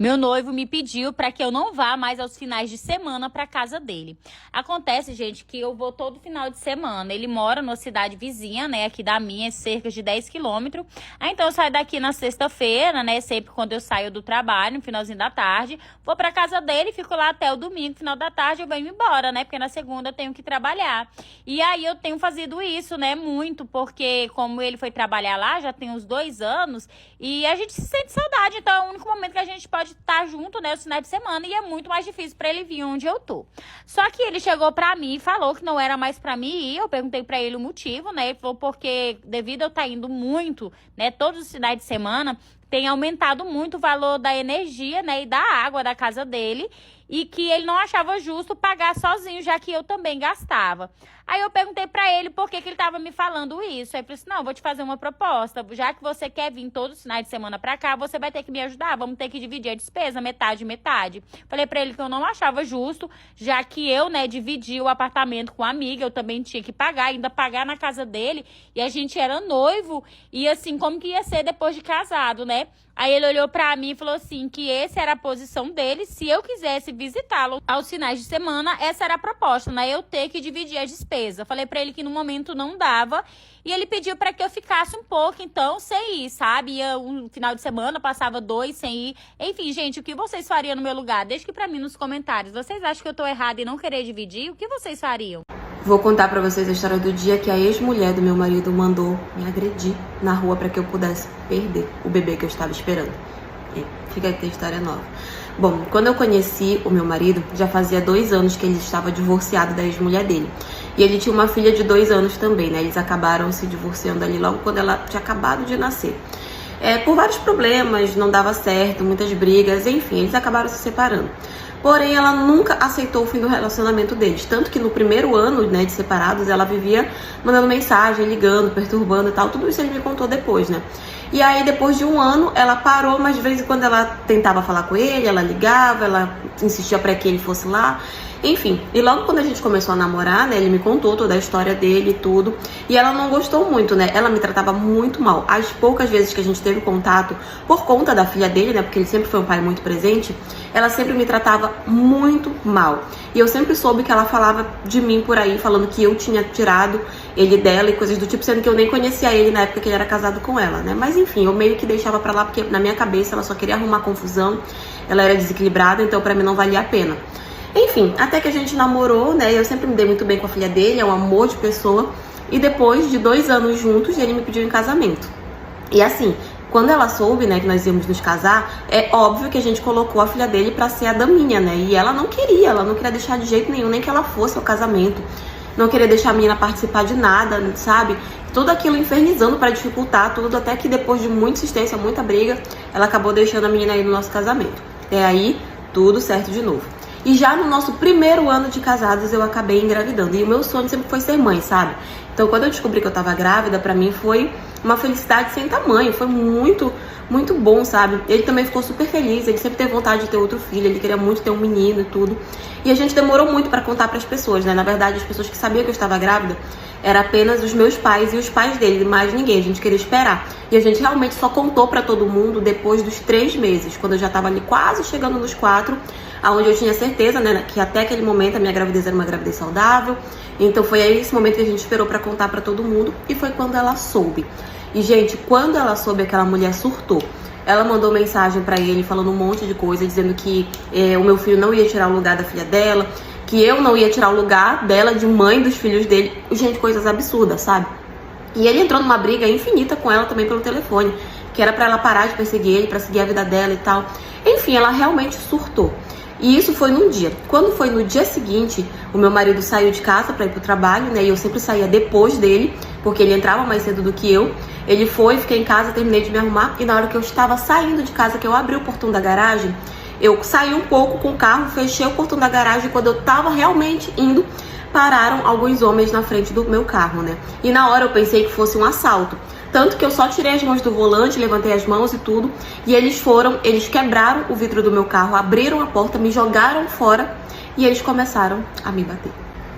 Meu noivo me pediu para que eu não vá mais aos finais de semana para casa dele. Acontece, gente, que eu vou todo final de semana. Ele mora numa cidade vizinha, né, aqui da minha, cerca de 10 quilômetros. Então eu saio daqui na sexta-feira, né, sempre quando eu saio do trabalho, no finalzinho da tarde, vou para casa dele, fico lá até o domingo, final da tarde eu venho embora, né, porque na segunda eu tenho que trabalhar. E aí eu tenho fazido isso, né, muito, porque como ele foi trabalhar lá, já tem uns 2 anos, e a gente se sente saudade, então é o único momento que a gente pode estar junto, né, os finais de semana, e é muito mais difícil pra ele vir onde eu tô. Só que ele chegou pra mim e falou que não era mais pra mim ir. Eu perguntei pra ele o motivo, né, ele falou porque devido a eu estar indo muito, né, todos os finais de semana, tem aumentado muito o valor da energia, né, e da água da casa dele, e que ele não achava justo pagar sozinho, já que eu também gastava. Aí eu perguntei pra ele por que ele tava me falando isso. Aí ele falou assim, não, vou te fazer uma proposta, já que você quer vir todos os finais de semana pra cá, você vai ter que me ajudar, vamos ter que dividir a despesa, metade, metade. Falei pra ele que eu não achava justo, já que eu, né, dividi o apartamento com a amiga, eu também tinha que pagar, ainda pagar na casa dele, e a gente era noivo, e assim, como que ia ser depois de casado, né? Aí ele olhou pra mim e falou assim, que essa era a posição dele, se eu quisesse visitá-lo aos finais de semana, essa era a proposta, né? Eu ter que dividir a despesa. Falei pra ele que no momento não dava, e ele pediu pra que eu ficasse um pouco, então, sem ir, sabe? Ia um final de semana, passava 2 sem ir. Enfim, gente, o que vocês fariam no meu lugar? Deixe aqui pra mim nos comentários. Vocês acham que eu tô errada em não querer dividir? O que vocês fariam? Vou contar pra vocês a história do dia que a ex-mulher do meu marido mandou me agredir na rua pra que eu pudesse perder o bebê que eu estava esperando. Fica aqui a história nova. Bom, quando eu conheci o meu marido, já fazia 2 anos que ele estava divorciado da ex-mulher dele. E ele tinha uma filha de 2 anos também, né? Eles acabaram se divorciando ali logo quando ela tinha acabado de nascer. Por vários problemas, não dava certo, muitas brigas, enfim, eles acabaram se separando. Porém, ela nunca aceitou o fim do relacionamento deles. Tanto que no primeiro ano, né, de separados, ela vivia mandando mensagem, ligando, perturbando e tal. Tudo isso ele me contou depois, né? E aí, depois de 1 ano, ela parou, mas de vez em quando ela tentava falar com ele, ela ligava, ela insistia para que ele fosse lá. Enfim, e logo quando a gente começou a namorar, né, ele me contou toda a história dele e tudo. E ela não gostou muito, né? Ela me tratava muito mal. As poucas vezes que a gente teve contato, por conta da filha dele, né, porque ele sempre foi um pai muito presente, ela sempre me tratava muito mal. E eu sempre soube que ela falava de mim por aí, falando que eu tinha tirado ele dela e coisas do tipo, sendo que eu nem conhecia ele na época que ele era casado com ela, né? Mas enfim, eu meio que deixava pra lá, porque na minha cabeça ela só queria arrumar confusão, ela era desequilibrada, então pra mim não valia a pena. Enfim, até que a gente namorou, né? Eu sempre me dei muito bem com a filha dele, é um amor de pessoa. E depois de 2 anos juntos, ele me pediu em casamento. E assim, quando ela soube, né, que nós íamos nos casar, é óbvio que a gente colocou a filha dele pra ser a daminha, né? E ela não queria deixar de jeito nenhum, nem que ela fosse ao casamento. Não queria deixar a menina participar de nada, sabe? Tudo aquilo infernizando pra dificultar tudo, até que depois de muita insistência, muita briga, ela acabou deixando a menina aí no nosso casamento. É aí, tudo certo de novo. E já no nosso primeiro ano de casados, eu acabei engravidando. E o meu sonho sempre foi ser mãe, sabe? Então, quando eu descobri que eu tava grávida, pra mim foi uma felicidade sem tamanho. Foi muito, muito bom, sabe? Ele também ficou super feliz. Ele sempre teve vontade de ter outro filho. Ele queria muito ter um menino e tudo. E a gente demorou muito pra contar pras pessoas, né? Na verdade, as pessoas que sabiam que eu estava grávida era apenas os meus pais e os pais dele, mais ninguém. A gente queria esperar. E a gente realmente só contou pra todo mundo depois dos 3 meses, quando eu já tava ali quase chegando nos 4, aonde eu tinha certeza, né, que até aquele momento a minha gravidez era uma gravidez saudável. Então foi aí esse momento que a gente esperou pra contar pra todo mundo, e foi quando ela soube. E gente, quando ela soube, aquela mulher surtou. Ela mandou mensagem pra ele falando um monte de coisa, dizendo que o meu filho não ia tirar o lugar da filha dela, que eu não ia tirar o lugar dela de mãe dos filhos dele. Gente, coisas absurdas, sabe? E ele entrou numa briga infinita com ela também pelo telefone, que era pra ela parar de perseguir ele, pra seguir a vida dela e tal. Enfim, ela realmente surtou. E isso foi num dia. Quando foi no dia seguinte, o meu marido saiu de casa pra ir pro trabalho, né? E eu sempre saía depois dele, porque ele entrava mais cedo do que eu. Ele foi, fiquei em casa, terminei de me arrumar. E na hora que eu estava saindo de casa, que eu abri o portão da garagem, eu saí um pouco com o carro, fechei o portão da garagem. E quando eu tava realmente indo, pararam alguns homens na frente do meu carro, né? E na hora eu pensei que fosse um assalto. Tanto que eu só tirei as mãos do volante, levantei as mãos e tudo. E eles quebraram o vidro do meu carro, abriram a porta, me jogaram fora e eles começaram a me bater.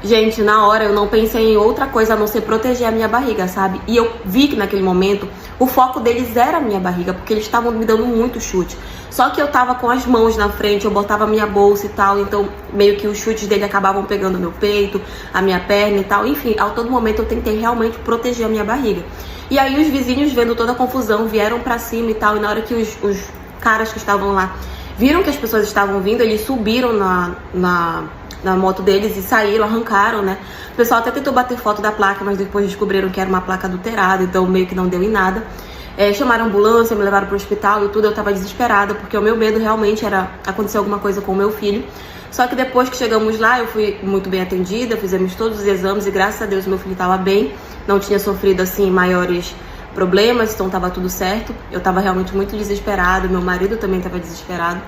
Gente, na hora eu não pensei em outra coisa a não ser proteger a minha barriga, sabe? E eu vi que naquele momento o foco deles era a minha barriga, porque eles estavam me dando muito chute. Só que eu tava com as mãos na frente, eu botava a minha bolsa e tal, então meio que os chutes dele acabavam pegando meu peito, a minha perna e tal. Enfim, a todo momento eu tentei realmente proteger a minha barriga. E aí os vizinhos, vendo toda a confusão, vieram pra cima e tal, e na hora que os caras que estavam lá viram que as pessoas estavam vindo, eles subiram na moto deles e saíram, arrancaram, né? O pessoal até tentou bater foto da placa, mas depois descobriram que era uma placa adulterada, então meio que não deu em nada. Chamaram a ambulância, me levaram pro hospital e tudo, eu tava desesperada, porque o meu medo realmente era acontecer alguma coisa com o meu filho. Só que depois que chegamos lá, eu fui muito bem atendida, fizemos todos os exames e graças a Deus meu filho tava bem, não tinha sofrido, assim, maiores problemas, então tava tudo certo. Eu tava realmente muito desesperada, meu marido também tava desesperado.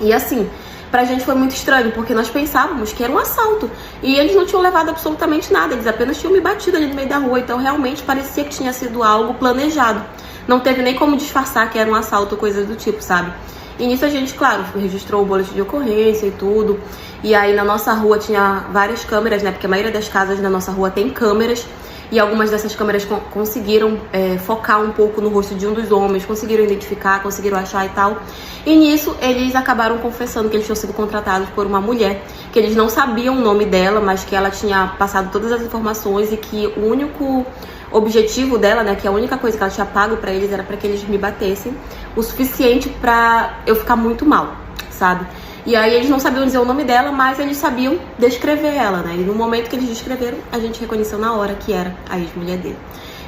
E assim, pra gente foi muito estranho, porque nós pensávamos que era um assalto. E eles não tinham levado absolutamente nada, eles apenas tinham me batido ali no meio da rua. Então realmente parecia que tinha sido algo planejado. Não teve nem como disfarçar que era um assalto ou coisa do tipo, sabe? E nisso a gente, claro, registrou o boletim de ocorrência e tudo. E aí na nossa rua tinha várias câmeras, né? Porque a maioria das casas na nossa rua tem câmeras. E algumas dessas câmeras conseguiram focar um pouco no rosto de um dos homens, conseguiram identificar, conseguiram achar e tal. E nisso eles acabaram confessando que eles tinham sido contratados por uma mulher, que eles não sabiam o nome dela, mas que ela tinha passado todas as informações e que o único objetivo dela, né, que a única coisa que ela tinha pago pra eles era pra que eles me batessem o suficiente pra eu ficar muito mal, sabe? E aí eles não sabiam dizer o nome dela, mas eles sabiam descrever ela, né? E no momento que eles descreveram, a gente reconheceu na hora que era a ex-mulher dele.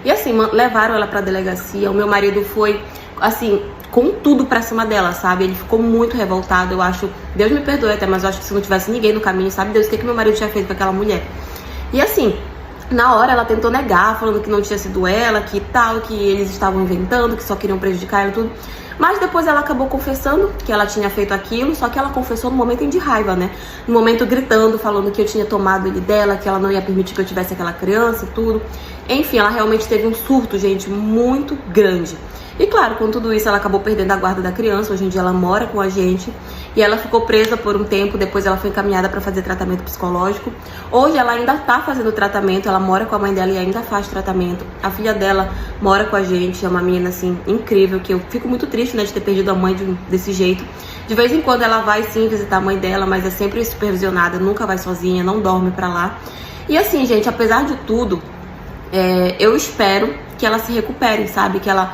E assim, levaram ela pra delegacia, o meu marido foi, assim, com tudo pra cima dela, sabe? Ele ficou muito revoltado, eu acho, Deus me perdoe até, mas eu acho que se não tivesse ninguém no caminho, sabe Deus o que meu marido tinha feito com aquela mulher. E assim, na hora ela tentou negar, falando que não tinha sido ela, que tal, que eles estavam inventando, que só queriam prejudicar ela e tudo. Mas depois ela acabou confessando que ela tinha feito aquilo, só que ela confessou no momento de raiva, né? No momento gritando, falando que eu tinha tomado ele dela, que ela não ia permitir que eu tivesse aquela criança e tudo. Enfim, ela realmente teve um surto, gente, muito grande. E claro, com tudo isso ela acabou perdendo a guarda da criança, hoje em dia ela mora com a gente. E ela ficou presa por um tempo, depois ela foi encaminhada para fazer tratamento psicológico. Hoje ela ainda tá fazendo tratamento, ela mora com a mãe dela e ainda faz tratamento. A filha dela mora com a gente, é uma menina assim, incrível, que eu fico muito triste, né, de ter perdido a mãe desse jeito. De vez em quando ela vai sim visitar a mãe dela, mas é sempre supervisionada, nunca vai sozinha, não dorme pra lá. E assim, gente, apesar de tudo, eu espero que ela se recupere, sabe? Que ela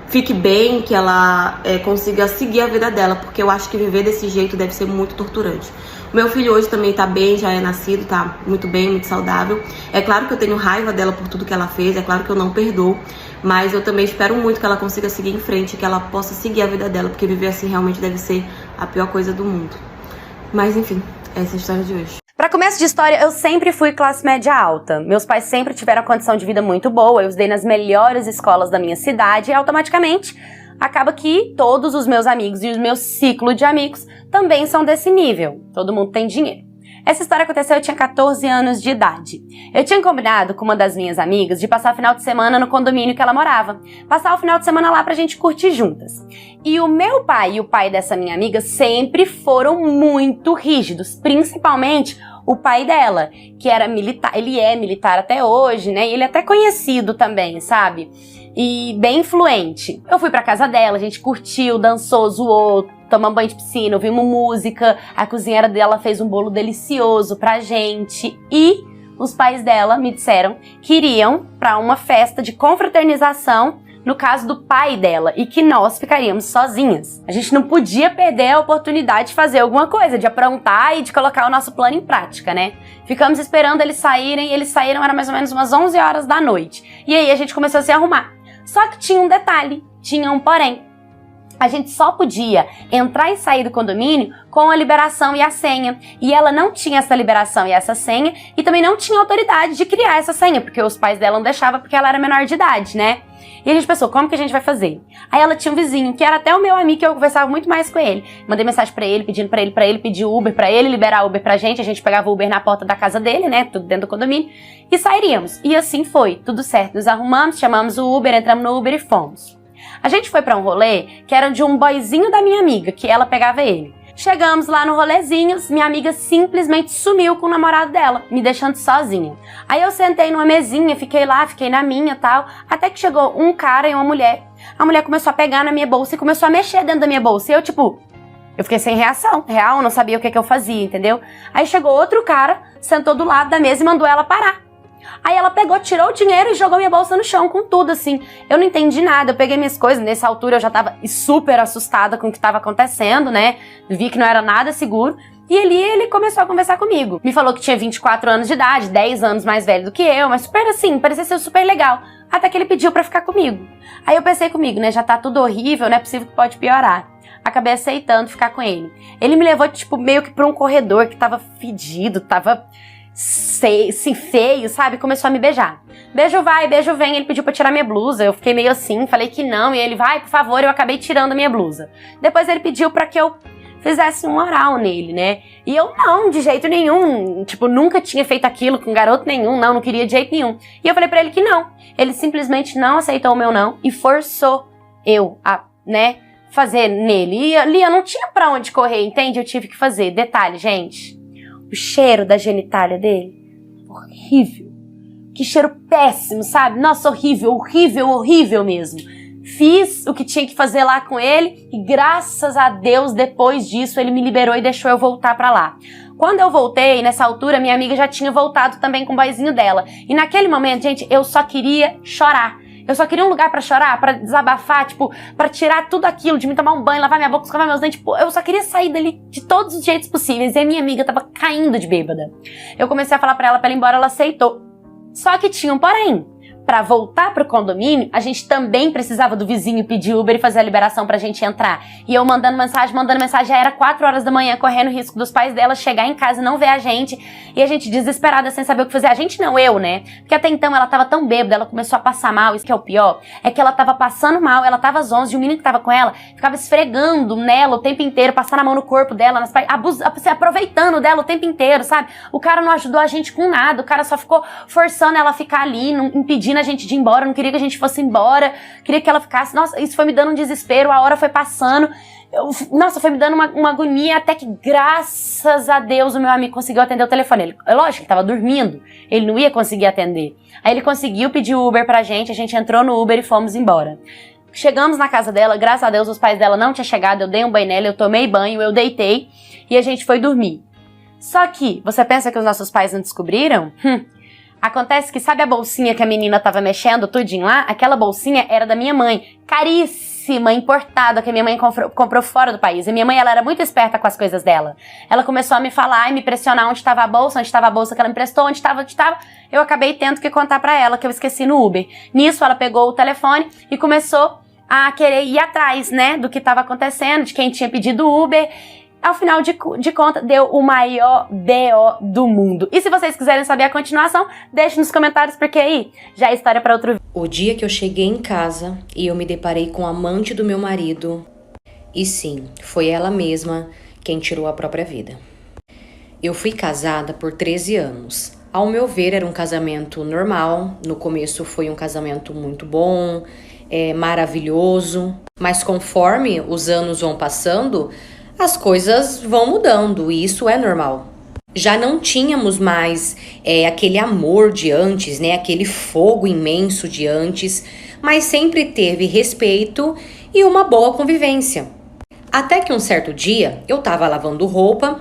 fique bem, que ela consiga seguir a vida dela, porque eu acho que viver desse jeito deve ser muito torturante. O meu filho hoje também tá bem, já é nascido, tá muito bem, muito saudável. É claro que eu tenho raiva dela por tudo que ela fez, é claro que eu não perdoo, mas eu também espero muito que ela consiga seguir em frente, que ela possa seguir a vida dela, porque viver assim realmente deve ser a pior coisa do mundo. Mas enfim, essa é a história de hoje. Para começo de história, eu sempre fui classe média alta. Meus pais sempre tiveram uma condição de vida muito boa, eu estudei nas melhores escolas da minha cidade e automaticamente acaba que todos os meus amigos e o meu ciclo de amigos também são desse nível. Todo mundo tem dinheiro. Essa história aconteceu, eu tinha 14 anos de idade. Eu tinha combinado com uma das minhas amigas de passar o final de semana no condomínio que ela morava. Passar o final de semana lá pra gente curtir juntas. E o meu pai e o pai dessa minha amiga sempre foram muito rígidos, principalmente o pai dela, que era militar, ele é militar até hoje, né? E ele é até conhecido também, sabe? E bem influente. Eu fui pra casa dela, a gente curtiu, dançou, zoou, tomamos banho de piscina, ouvimos música, a cozinheira dela fez um bolo delicioso pra gente e os pais dela me disseram que iriam pra uma festa de confraternização no caso do pai dela, e que nós ficaríamos sozinhas. A gente não podia perder a oportunidade de fazer alguma coisa, de aprontar e de colocar o nosso plano em prática, né? Ficamos esperando eles saírem, era mais ou menos umas 11 horas da noite. E aí a gente começou a se arrumar. Só que tinha um detalhe, tinha um porém. A gente só podia entrar e sair do condomínio com a liberação e a senha. E ela não tinha essa liberação e essa senha, e também não tinha autoridade de criar essa senha, porque os pais dela não deixavam porque ela era menor de idade, né? E a gente pensou, como que a gente vai fazer? Aí ela tinha um vizinho, que era até o meu amigo, que eu conversava muito mais com ele. Mandei mensagem pra ele, pedindo pra ele pedir Uber pra ele, liberar Uber pra gente. A gente pegava o Uber na porta da casa dele, né? Tudo dentro do condomínio. E sairíamos. E assim foi, tudo certo. Nos arrumamos, chamamos o Uber, entramos no Uber e fomos. A gente foi pra um rolê que era de um boyzinho da minha amiga, que ela pegava ele. Chegamos lá no rolezinho, minha amiga simplesmente sumiu com o namorado dela, me deixando sozinha. Aí eu sentei numa mesinha, fiquei lá, fiquei na minha e tal, até que chegou um cara e uma mulher. A mulher começou a pegar na minha bolsa e começou a mexer dentro da minha bolsa. E eu, eu fiquei sem reação, real, não sabia o que eu fazia, entendeu? Aí chegou outro cara, sentou do lado da mesa e mandou ela parar. Aí ela pegou, tirou o dinheiro e jogou minha bolsa no chão com tudo, assim. Eu não entendi nada, eu peguei minhas coisas, nessa altura eu já tava super assustada com o que tava acontecendo, né? Vi que não era nada seguro. E ele começou a conversar comigo. Me falou que tinha 24 anos de idade, 10 anos mais velho do que eu, mas super assim, parecia ser super legal. Até que ele pediu pra ficar comigo. Aí eu pensei comigo, né? Já tá tudo horrível, não é possível que pode piorar. Acabei aceitando ficar com ele. Ele me levou, meio que pra um corredor que tava fedido, tava assim, feio, sabe? Começou a me beijar. Beijo vai, beijo vem. Ele pediu pra tirar minha blusa. Eu fiquei meio assim, falei que não. E ele, vai, por favor. Eu acabei tirando a minha blusa. Depois ele pediu pra que eu fizesse um oral nele, né? E eu não, de jeito nenhum. Nunca tinha feito aquilo com garoto nenhum. Não queria de jeito nenhum. E eu falei pra ele que não. Ele simplesmente não aceitou o meu não e forçou eu a, né, fazer nele. E ali eu não tinha pra onde correr, entende? Eu tive que fazer. Detalhe, gente. O cheiro da genitália dele, horrível. Que cheiro péssimo, sabe? Nossa, horrível, horrível, horrível mesmo. Fiz o que tinha que fazer lá com ele e graças a Deus, depois disso, ele me liberou e deixou eu voltar pra lá. Quando eu voltei, nessa altura, minha amiga já tinha voltado também com o boyzinho dela. E naquele momento, gente, eu só queria chorar. Eu só queria um lugar pra chorar, pra desabafar, pra tirar tudo aquilo, de me tomar um banho, lavar minha boca, escovar meus dentes. Eu só queria sair dali de todos os jeitos possíveis. E a minha amiga tava caindo de bêbada. Eu comecei a falar pra ela ir embora, ela aceitou. Só que tinha um porém. Pra voltar pro condomínio, a gente também precisava do vizinho pedir Uber e fazer a liberação pra gente entrar. E eu mandando mensagem, já era 4 horas da manhã, correndo risco dos pais dela chegar em casa e não ver a gente. E a gente desesperada, sem saber o que fazer. A gente não, eu, né? Porque até então ela tava tão bêbada, ela começou a passar mal. Isso que é o pior, é que ela tava passando mal, ela tava às 11 e o menino que tava com ela ficava esfregando nela o tempo inteiro, passando a mão no corpo dela, se aproveitando dela o tempo inteiro, sabe? O cara não ajudou a gente com nada, o cara só ficou forçando ela a ficar ali, impedindo a gente de ir embora, não queria que a gente fosse embora, queria que ela ficasse. Nossa, isso foi me dando um desespero, a hora foi passando. Nossa, foi me dando uma agonia, até que, graças a Deus, o meu amigo conseguiu atender o telefone. Lógico, ele tava dormindo, ele não ia conseguir atender. Aí ele conseguiu pedir o Uber pra gente, a gente entrou no Uber e fomos embora. Chegamos na casa dela, graças a Deus, os pais dela não tinham chegado, eu dei um banho nela, eu tomei banho, eu deitei e a gente foi dormir. Só que, você pensa que os nossos pais não descobriram? Acontece que, sabe a bolsinha que a menina tava mexendo tudinho lá? Aquela bolsinha era da minha mãe, caríssima, importada, que a minha mãe comprou fora do país. E minha mãe, ela era muito esperta com as coisas dela. Ela começou a me falar e me pressionar onde estava a bolsa que ela me emprestou, onde estava. Eu acabei tendo que contar pra ela que eu esqueci no Uber. Nisso, ela pegou o telefone e começou a querer ir atrás, né, do que estava acontecendo, de quem tinha pedido o Uber. Ao final de contas, deu o maior BO do mundo. E se vocês quiserem saber a continuação, deixe nos comentários, porque aí já é história para outro vídeo. O dia que eu cheguei em casa e eu me deparei com a amante do meu marido, e sim, foi ela mesma quem tirou a própria vida. Eu fui casada por 13 anos. Ao meu ver, era um casamento normal. No começo foi um casamento muito bom, maravilhoso. Mas conforme os anos vão passando, as coisas vão mudando e isso é normal. Já não tínhamos mais aquele amor de antes, né? Aquele fogo imenso de antes, mas sempre teve respeito e uma boa convivência. Até que um certo dia eu tava lavando roupa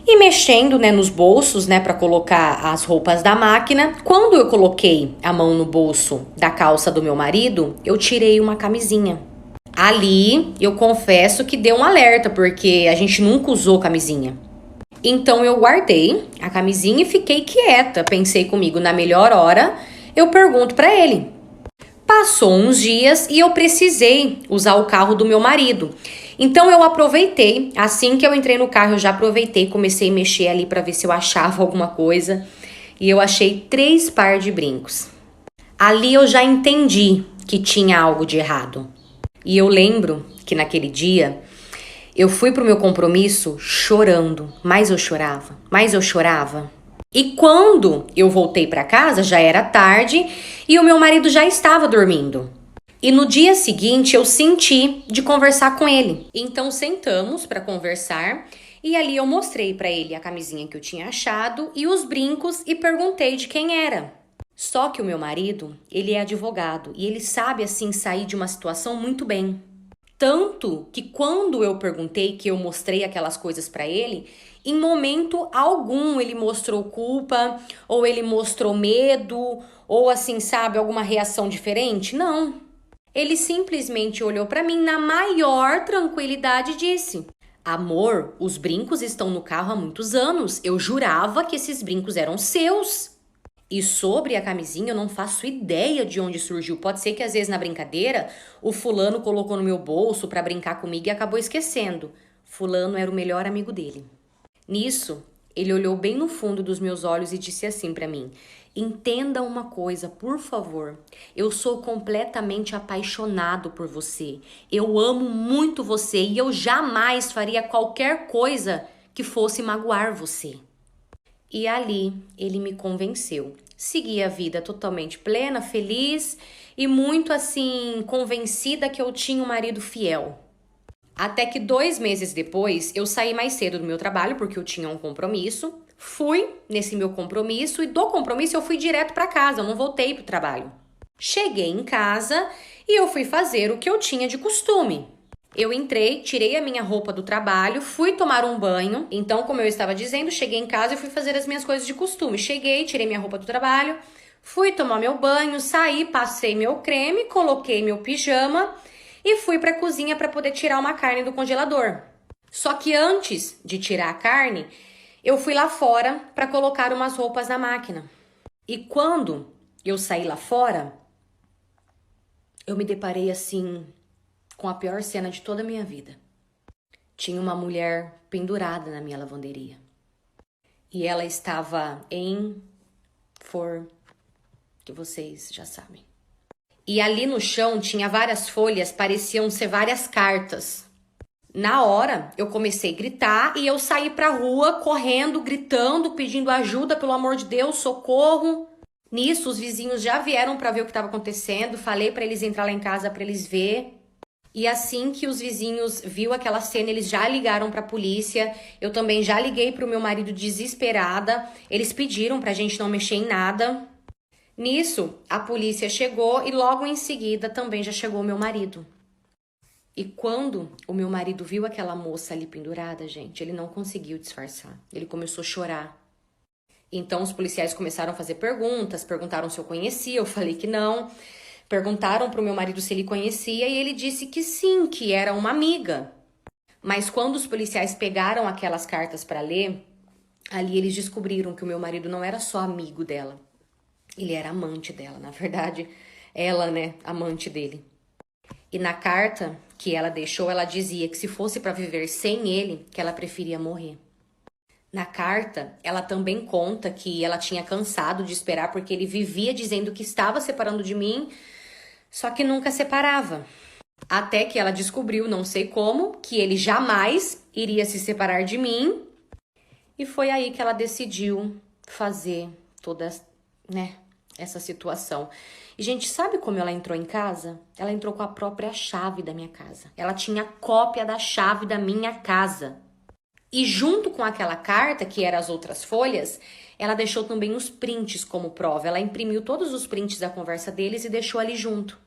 e mexendo, né, nos bolsos, né, para colocar as roupas da máquina. Quando eu coloquei a mão no bolso da calça do meu marido, eu tirei uma camisinha. Ali, eu confesso que deu um alerta, porque a gente nunca usou camisinha. Então, eu guardei a camisinha e fiquei quieta. Pensei comigo, na melhor hora, eu pergunto pra ele. Passou uns dias e eu precisei usar o carro do meu marido. Então, eu aproveitei. Assim que eu entrei no carro, eu já aproveitei, comecei a mexer ali pra ver se eu achava alguma coisa. E eu achei 3 par de brincos. Ali, eu já entendi que tinha algo de errado. E eu lembro que naquele dia eu fui pro meu compromisso chorando, mas eu chorava. E quando eu voltei pra casa já era tarde e o meu marido já estava dormindo. E no dia seguinte eu senti de conversar com ele. Então sentamos para conversar e ali eu mostrei para ele a camisinha que eu tinha achado e os brincos e perguntei de quem era. Só que o meu marido, ele é advogado e ele sabe assim sair de uma situação muito bem. Tanto que quando eu perguntei, que eu mostrei aquelas coisas para ele, em momento algum ele mostrou culpa, ou ele mostrou medo, ou assim, sabe, alguma reação diferente. Não. Ele simplesmente olhou para mim na maior tranquilidade e disse: amor, os brincos estão no carro há muitos anos. Eu jurava que esses brincos eram seus. E sobre a camisinha, eu não faço ideia de onde surgiu. Pode ser que às vezes na brincadeira, o fulano colocou no meu bolso pra brincar comigo e acabou esquecendo. Fulano era o melhor amigo dele. Nisso, ele olhou bem no fundo dos meus olhos e disse assim pra mim: entenda uma coisa, por favor. Eu sou completamente apaixonado por você. Eu amo muito você e eu jamais faria qualquer coisa que fosse magoar você. E ali ele me convenceu. Segui a vida totalmente plena, feliz e muito assim convencida que eu tinha um marido fiel. Até que 2 meses depois eu saí mais cedo do meu trabalho porque eu tinha um compromisso. Fui nesse meu compromisso e do compromisso eu fui direto para casa, eu não voltei pro trabalho. Cheguei em casa e eu fui fazer o que eu tinha de costume. Eu entrei, tirei a minha roupa do trabalho, fui tomar um banho. Então, como eu estava dizendo, cheguei em casa e fui fazer as minhas coisas de costume. Cheguei, tirei minha roupa do trabalho, fui tomar meu banho, saí, passei meu creme, coloquei meu pijama e fui para a cozinha para poder tirar uma carne do congelador. Só que antes de tirar a carne, eu fui lá fora para colocar umas roupas na máquina. E quando eu saí lá fora, eu me deparei assim com a pior cena de toda a minha vida. Tinha uma mulher pendurada na minha lavanderia. E ela estava que vocês já sabem. E ali no chão tinha várias folhas, pareciam ser várias cartas. Na hora, eu comecei a gritar e eu saí pra rua, correndo, gritando, pedindo ajuda, pelo amor de Deus, socorro. Nisso, os vizinhos já vieram pra ver o que estava acontecendo. Falei pra eles entrar lá em casa pra eles ver. E assim que os vizinhos viu aquela cena, eles já ligaram pra polícia. Eu também já liguei pro meu marido desesperada. Eles pediram pra gente não mexer em nada. Nisso, a polícia chegou e logo em seguida também já chegou o meu marido. E quando o meu marido viu aquela moça ali pendurada, gente, ele não conseguiu disfarçar. Ele começou a chorar. Então os policiais começaram a fazer perguntas, perguntaram se eu conhecia, eu falei que não. Perguntaram pro meu marido se ele conhecia e ele disse que sim, que era uma amiga. Mas quando os policiais pegaram aquelas cartas para ler, ali eles descobriram que o meu marido não era só amigo dela. Ele era amante dela, na verdade, ela, né, amante dele. E na carta que ela deixou, ela dizia que se fosse para viver sem ele, que ela preferia morrer. Na carta, ela também conta que ela tinha cansado de esperar porque ele vivia dizendo que estava separando de mim, só que nunca separava. Até que ela descobriu, não sei como, que ele jamais iria se separar de mim. E foi aí que ela decidiu fazer toda, essa situação. E, gente, sabe como ela entrou em casa? Ela entrou com a própria chave da minha casa. Ela tinha cópia da chave da minha casa. E junto com aquela carta, que eram as outras folhas, ela deixou também os prints como prova. Ela imprimiu todos os prints da conversa deles e deixou ali junto.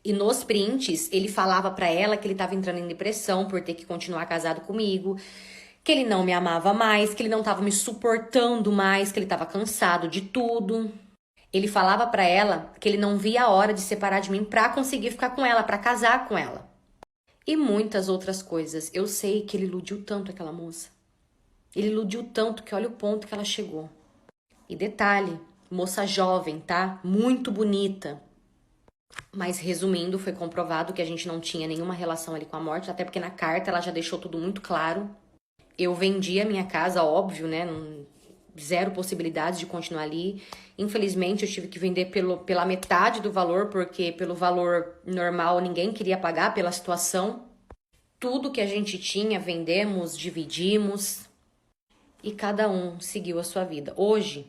E nos prints, ele falava pra ela que ele tava entrando em depressão por ter que continuar casado comigo, que ele não me amava mais, que ele não tava me suportando mais, que ele tava cansado de tudo. Ele falava pra ela que ele não via a hora de separar de mim pra conseguir ficar com ela, pra casar com ela. E muitas outras coisas. Eu sei que ele iludiu tanto aquela moça. Ele iludiu tanto que olha o ponto que ela chegou. E detalhe, moça jovem, tá? Muito bonita. Mas resumindo, foi comprovado que a gente não tinha nenhuma relação ali com a morte, até porque na carta ela já deixou tudo muito claro. Eu vendi a minha casa, óbvio, né? Zero possibilidades de continuar ali. Infelizmente, eu tive que vender pela metade do valor, porque pelo valor normal ninguém queria pagar pela situação. Tudo que a gente tinha, vendemos, dividimos e cada um seguiu a sua vida. Hoje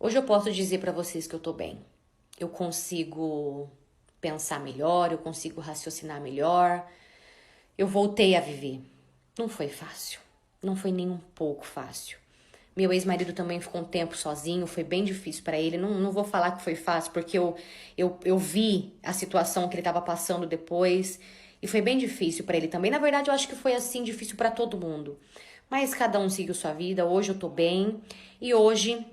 eu posso dizer pra vocês que eu tô bem. Eu consigo pensar melhor, eu consigo raciocinar melhor. Eu voltei a viver. Não foi fácil. Não foi nem um pouco fácil. Meu ex-marido também ficou um tempo sozinho, foi bem difícil pra ele. Não vou falar que foi fácil, porque eu vi a situação que ele tava passando depois. E foi bem difícil pra ele também. Na verdade, eu acho que foi assim, difícil pra todo mundo. Mas cada um seguiu sua vida. Hoje eu tô bem. E hoje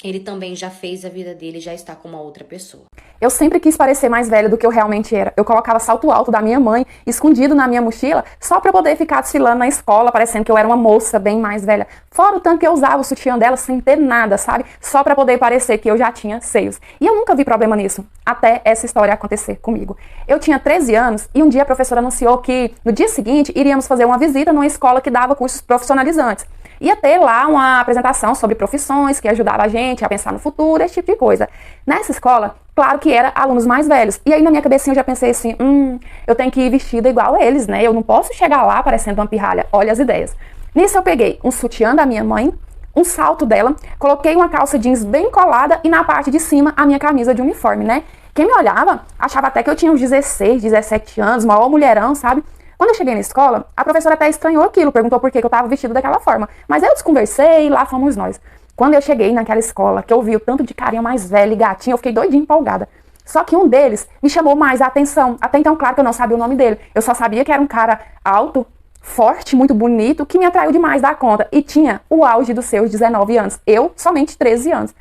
ele também já fez a vida dele, já está com uma outra pessoa. Eu sempre quis parecer mais velha do que eu realmente era. Eu colocava salto alto da minha mãe, escondido na minha mochila, só pra poder ficar desfilando na escola, parecendo que eu era uma moça bem mais velha. Fora o tanto que eu usava o sutiã dela sem ter nada, sabe? Só pra poder parecer que eu já tinha seios. E eu nunca vi problema nisso, até essa história acontecer comigo. Eu tinha 13 anos e um dia a professora anunciou que no dia seguinte iríamos fazer uma visita numa escola que dava cursos profissionalizantes. Ia ter lá uma apresentação sobre profissões que ajudava a gente a pensar no futuro, esse tipo de coisa. Nessa escola, claro que era alunos mais velhos. E aí na minha cabecinha eu já pensei assim, eu tenho que ir vestida igual a eles, né? Eu não posso chegar lá parecendo uma pirralha. Olha as ideias. Nisso eu peguei um sutiã da minha mãe, um salto dela, coloquei uma calça jeans bem colada e na parte de cima a minha camisa de uniforme, né? Quem me olhava achava até que eu tinha uns 16, 17 anos, maior mulherão, sabe? Quando eu cheguei na escola, a professora até estranhou aquilo, perguntou por que eu tava vestido daquela forma. Mas eu desconversei e lá fomos nós. Quando eu cheguei naquela escola, que eu vi o tanto de carinha mais velha e gatinha, eu fiquei doidinha, empolgada. Só que um deles me chamou mais a atenção. Até então, claro que eu não sabia o nome dele. Eu só sabia que era um cara alto, forte, muito bonito, que me atraiu demais da conta. E tinha o auge dos seus 19 anos. Eu, somente 13 anos.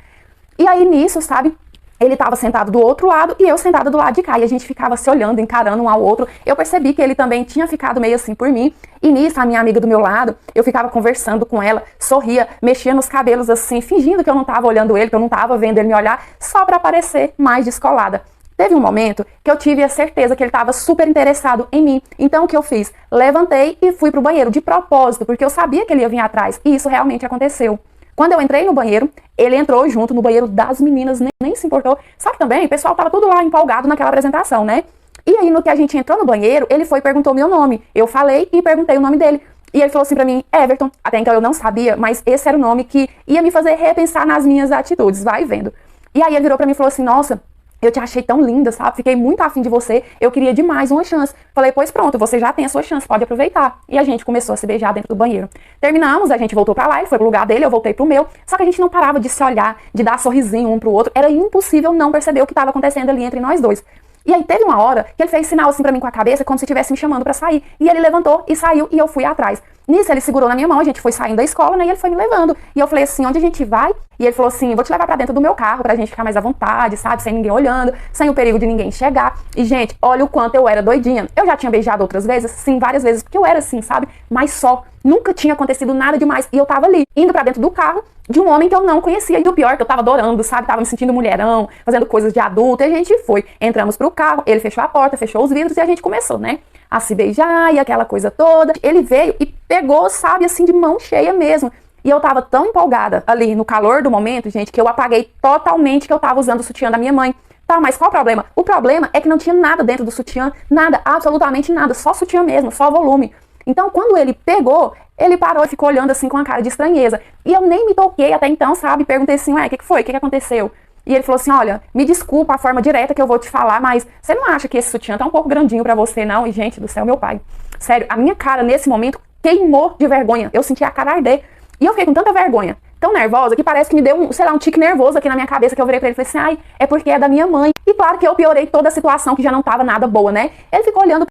E aí, nisso, sabe... Ele estava sentado do outro lado e eu sentada do lado de cá. E a gente ficava se olhando, encarando um ao outro. Eu percebi que ele também tinha ficado meio assim por mim. E nisso, a minha amiga do meu lado, eu ficava conversando com ela, sorria, mexia nos cabelos assim, fingindo que eu não estava olhando ele, que eu não estava vendo ele me olhar, só para parecer mais descolada. Teve um momento que eu tive a certeza que ele estava super interessado em mim. Então o que eu fiz? Levantei e fui pro banheiro de propósito, porque eu sabia que ele ia vir atrás. E isso realmente aconteceu. Quando eu entrei no banheiro, ele entrou junto no banheiro das meninas, nem se importou. Só que também o pessoal tava tudo lá empolgado naquela apresentação, né? E aí no que a gente entrou no banheiro, ele foi e perguntou meu nome. Eu falei e perguntei o nome dele. E ele falou assim pra mim, Everton. Até então eu não sabia, mas esse era o nome que ia me fazer repensar nas minhas atitudes, vai vendo. E aí ele virou pra mim e falou assim, nossa... Eu te achei tão linda, sabe? Fiquei muito afim de você. Eu queria demais uma chance. Falei, pois pronto, você já tem a sua chance, pode aproveitar. E a gente começou a se beijar dentro do banheiro. Terminamos, a gente voltou pra lá, ele foi pro lugar dele, eu voltei pro meu. Só que a gente não parava de se olhar, de dar sorrisinho um pro outro. Era impossível não perceber o que estava acontecendo ali entre nós dois. E aí teve uma hora que ele fez sinal assim pra mim com a cabeça, como se estivesse me chamando pra sair. E ele levantou e saiu e eu fui atrás. Nisso ele segurou na minha mão, a gente foi saindo da escola, né, e ele foi me levando. E eu falei assim, onde a gente vai? E ele falou assim, vou te levar pra dentro do meu carro, pra gente ficar mais à vontade, sabe, sem ninguém olhando, sem o perigo de ninguém chegar. E gente, olha o quanto eu era doidinha. Eu já tinha beijado outras vezes, sim, várias vezes, porque eu era assim, sabe, mas só. Nunca tinha acontecido nada demais. E eu tava ali, indo pra dentro do carro de um homem que eu não conhecia. E o pior, que eu tava adorando, sabe? Tava me sentindo mulherão, fazendo coisas de adulto. E a gente foi. Entramos pro carro, ele fechou a porta, fechou os vidros e a gente começou, né? A se beijar e aquela coisa toda. Ele veio e pegou, sabe, assim, de mão cheia mesmo. E eu tava tão empolgada ali no calor do momento, gente, que eu apaguei totalmente que eu tava usando o sutiã da minha mãe. Tá, mas qual o problema? O problema é que não tinha nada dentro do sutiã. Nada, absolutamente nada. Só sutiã mesmo, só volume. Então, quando ele pegou, ele parou e ficou olhando assim com uma cara de estranheza. E eu nem me toquei até então, sabe? Perguntei assim, ué, o que foi? O que aconteceu? E ele falou assim, olha, me desculpa a forma direta que eu vou te falar, mas você não acha que esse sutiã tá um pouco grandinho pra você, não? E, gente do céu, meu pai. Sério, a minha cara nesse momento queimou de vergonha. Eu senti a cara arder. E eu fiquei com tanta vergonha, tão nervosa, que parece que me deu um, sei lá, um tique nervoso aqui na minha cabeça, que eu virei pra ele e falei assim, ai, é porque é da minha mãe. E claro que eu piorei toda a situação, que já não tava nada boa, né? Ele ficou olhando